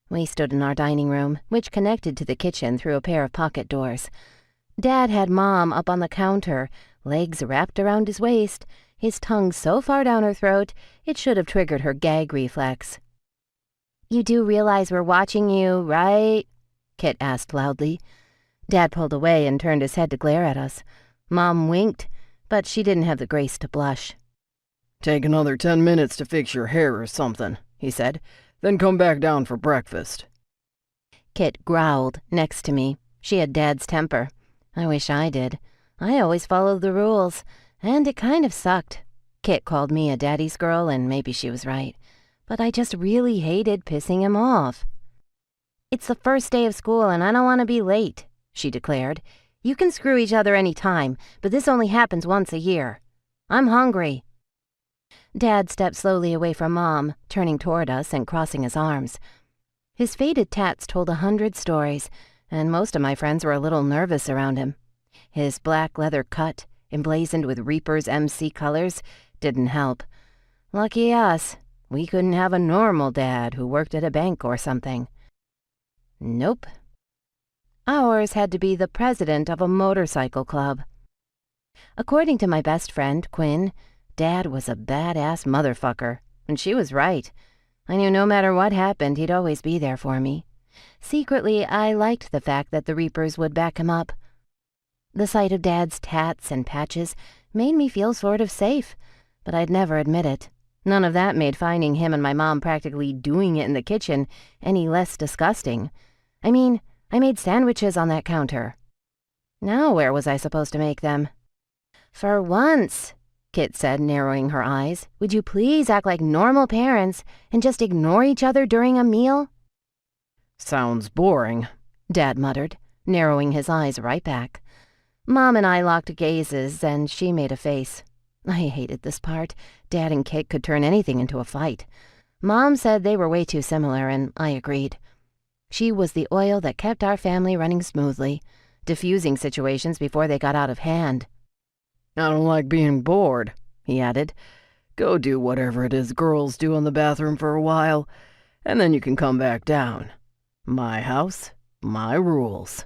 We stood in our dining room, which connected to the kitchen through a pair of pocket doors. Dad had Mom up on the counter, legs wrapped around his waist, his tongue so far down her throat it should have triggered her gag reflex. "You do realize we're watching you, right?" Kit asked loudly. Dad pulled away and turned his head to glare at us. Mom winked, but she didn't have the grace to blush. "Take another 10 minutes to fix your hair or something," he said. "Then come back down for breakfast." Kit growled next to me. She had Dad's temper. I wish I did. I always followed the rules, and it kind of sucked. Kit called me a daddy's girl, and maybe she was right. But I just really hated pissing him off. "It's the first day of school, and I don't want to be late," she declared. "You can screw each other any time, but this only happens once a year. I'm hungry." Dad stepped slowly away from Mom, turning toward us and crossing his arms. His faded tats told 100 stories, and most of my friends were a little nervous around him. His black leather cut, emblazoned with Reaper's MC colors, didn't help. Lucky us, we couldn't have a normal dad who worked at a bank or something. Nope. Ours had to be the president of a motorcycle club. According to my best friend, Quinn, Dad was a badass motherfucker, and she was right. I knew no matter what happened, he'd always be there for me. Secretly, I liked the fact that the Reapers would back him up. The sight of Dad's tats and patches made me feel sort of safe, but I'd never admit it. None of that made finding him and my mom practically doing it in the kitchen any less disgusting. I mean, I made sandwiches on that counter. Now where was I supposed to make them? "For once," Kit said, narrowing her eyes, "would you please act like normal parents and just ignore each other during a meal?" "Sounds boring," Dad muttered, narrowing his eyes right back. Mom and I locked gazes, and she made a face. I hated this part. Dad and Kit could turn anything into a fight. Mom said they were way too similar, and I agreed. She was the oil that kept our family running smoothly, diffusing situations before they got out of hand. "I don't like being bored," he added. "Go do whatever it is girls do in the bathroom for a while, and then you can come back down. My house, my rules."